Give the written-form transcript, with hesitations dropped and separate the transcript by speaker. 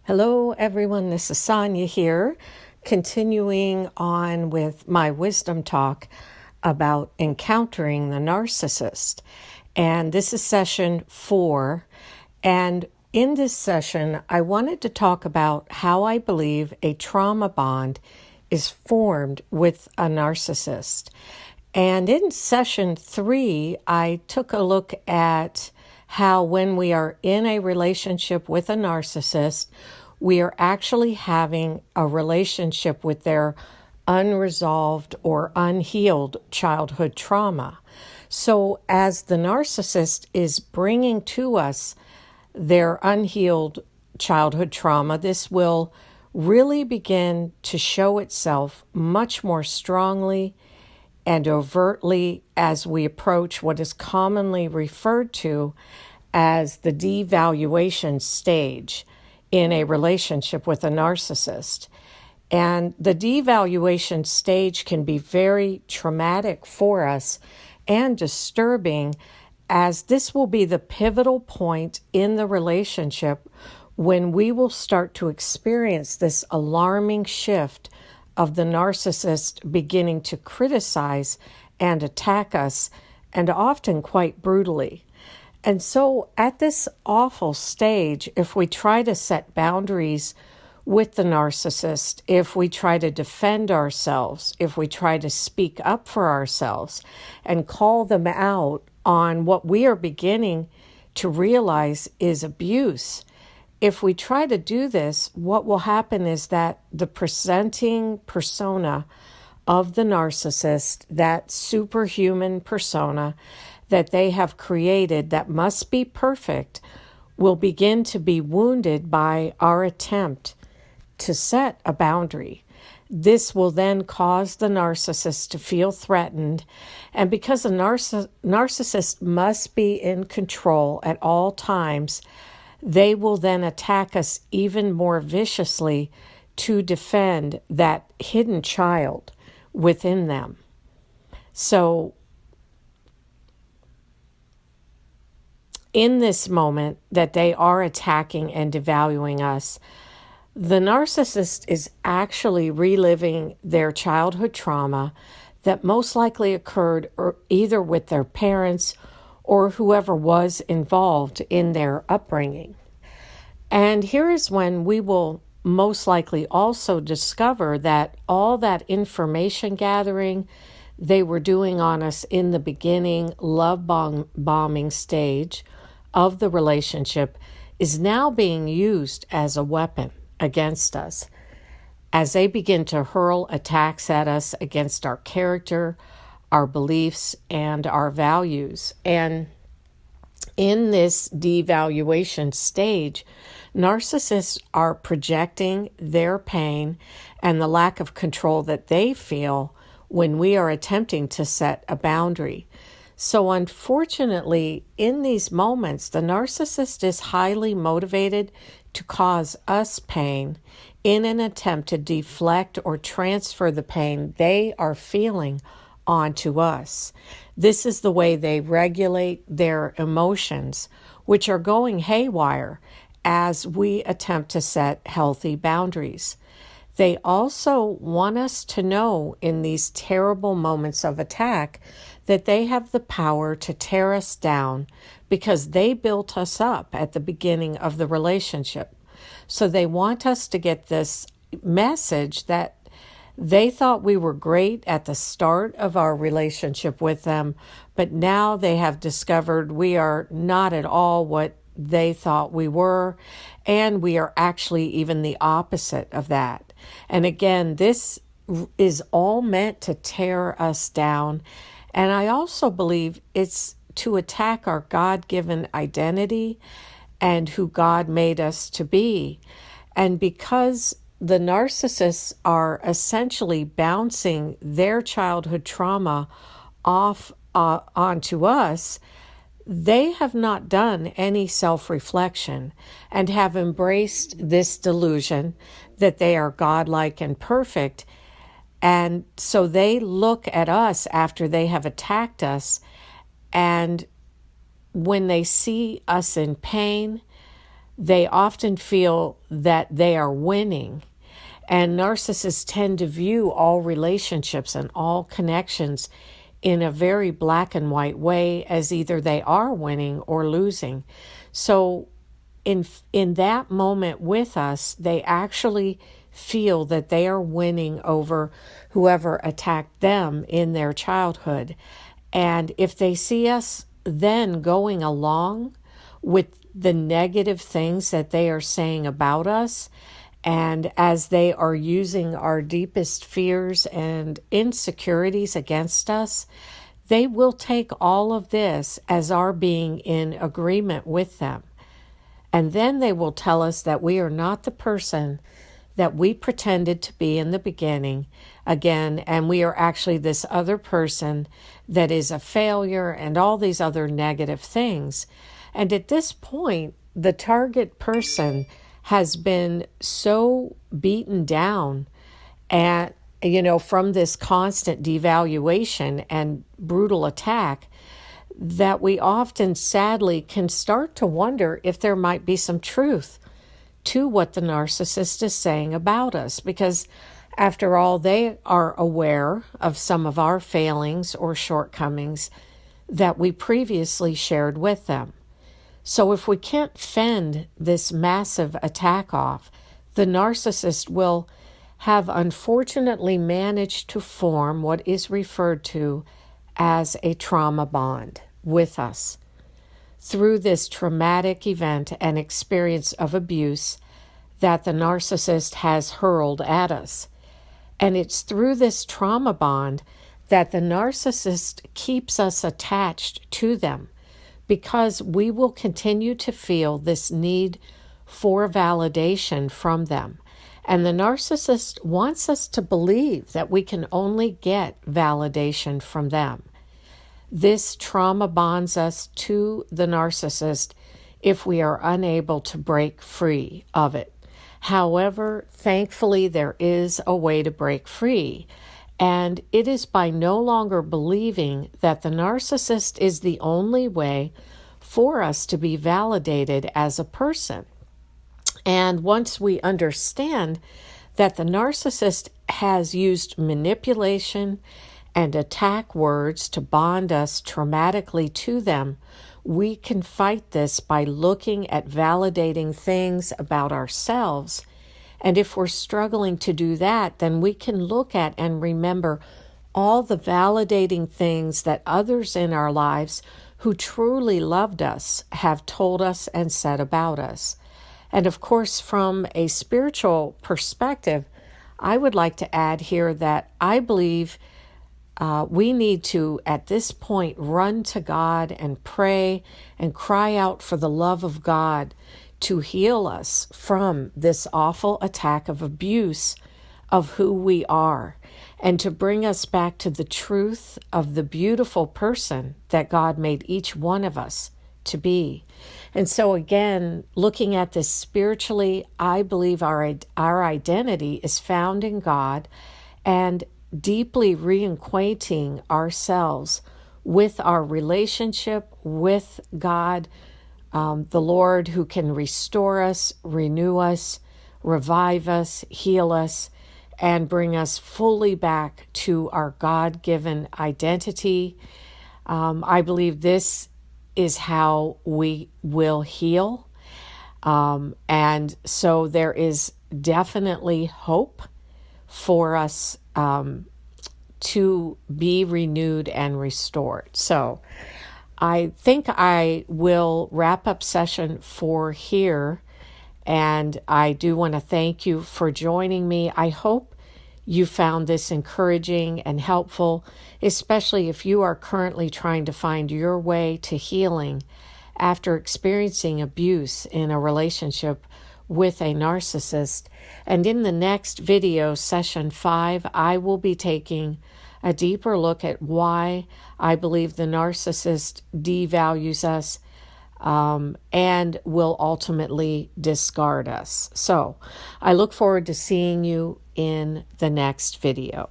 Speaker 1: Hello, everyone. This is Sonia here, continuing on with my wisdom talk about encountering the narcissist. And this is session 4. And in this session, I wanted to talk about how I believe a trauma bond is formed with a narcissist. And in session 3, I took a look at how when we are in a relationship with a narcissist, we are actually having a relationship with their unresolved or unhealed childhood trauma. So as the narcissist is bringing to us their unhealed childhood trauma, this will really begin to show itself much more strongly and overtly as we approach what is commonly referred to as the devaluation stage in a relationship with a narcissist. And the devaluation stage can be very traumatic for us and disturbing, as this will be the pivotal point in the relationship when we will start to experience this alarming shift of the narcissist beginning to criticize and attack us, and often quite brutally. And so at this awful stage, if we try to set boundaries with the narcissist, if we try to defend ourselves, if we try to speak up for ourselves and call them out on what we are beginning to realize is abuse, if we try to do this, what will happen is that the presenting persona of the narcissist, that superhuman persona that they have created that must be perfect, will begin to be wounded by our attempt to set a boundary. This will then cause the narcissist to feel threatened, and because a narcissist must be in control at all times, they will then attack us even more viciously to defend that hidden child within them. So in this moment that they are attacking and devaluing us, the narcissist is actually reliving their childhood trauma that most likely occurred either with their parents or whoever was involved in their upbringing. And here is when we will most likely also discover that all that information gathering they were doing on us in the beginning love bombing stage of the relationship is now being used as a weapon against us as they begin to hurl attacks at us against our character, our beliefs, and our values. And in this devaluation stage, narcissists are projecting their pain and the lack of control that they feel when we are attempting to set a boundary. So unfortunately, in these moments, the narcissist is highly motivated to cause us pain in an attempt to deflect or transfer the pain they are feeling onto us. This is the way they regulate their emotions, which are going haywire as we attempt to set healthy boundaries. They also want us to know in these terrible moments of attack that they have the power to tear us down because they built us up at the beginning of the relationship. So they want us to get this message that they thought we were great at the start of our relationship with them, but now they have discovered we are not at all what they thought we were, and we are actually even the opposite of that. And again, this is all meant to tear us down. And I also believe it's to attack our God-given identity and who God made us to be. And because the narcissists are essentially bouncing their childhood trauma off onto us, they have not done any self-reflection and have embraced this delusion that they are godlike and perfect. And so they look at us after they have attacked us, and when they see us in pain, they often feel that they are winning. And narcissists tend to view all relationships and all connections in a very black and white way, as either they are winning or losing. So in that moment with us, they actually feel that they are winning over whoever attacked them in their childhood. And if they see us then going along with the negative things that they are saying about us, and as they are using our deepest fears and insecurities against us, they will take all of this as our being in agreement with them. And then they will tell us that we are not the person that we pretended to be in the beginning again, and we are actually this other person that is a failure and all these other negative things. And at this point, the target person has been so beaten down from this constant devaluation and brutal attack that we often sadly can start to wonder if there might be some truth to what the narcissist is saying about us, because after all, they are aware of some of our failings or shortcomings that we previously shared with them. So if we can't fend this massive attack off, the narcissist will have unfortunately managed to form what is referred to as a trauma bond with us. Through this traumatic event and experience of abuse that the narcissist has hurled at us. And it's through this trauma bond that the narcissist keeps us attached to them, because we will continue to feel this need for validation from them. And the narcissist wants us to believe that we can only get validation from them. This trauma bonds us to the narcissist if we are unable to break free of it. However, thankfully, there is a way to break free. And it is by no longer believing that the narcissist is the only way for us to be validated as a person. And once we understand that the narcissist has used manipulation and attack words to bond us traumatically to them, we can fight this by looking at validating things about ourselves. And if we're struggling to do that, then we can look at and remember all the validating things that others in our lives who truly loved us have told us and said about us. And of course, from a spiritual perspective, I would like to add here that I believe we need to, at this point, run to God and pray and cry out for the love of God to heal us from this awful attack of abuse of who we are, and to bring us back to the truth of the beautiful person that God made each one of us to be. And so again, looking at this spiritually, I believe our identity is found in God, and deeply reacquainting ourselves with our relationship with God, the Lord, who can restore us, renew us, revive us, heal us, and bring us fully back to our God-given identity. I believe this is how we will heal. And so there is definitely hope for us to be renewed and restored. So I think I will wrap up session 4 here. And I do want to thank you for joining me. I hope you found this encouraging and helpful, especially if you are currently trying to find your way to healing after experiencing abuse in a relationship with a narcissist. And in the next video, session 5, I will be taking a deeper look at why I believe the narcissist devalues us and will ultimately discard us. So I look forward to seeing you in the next video.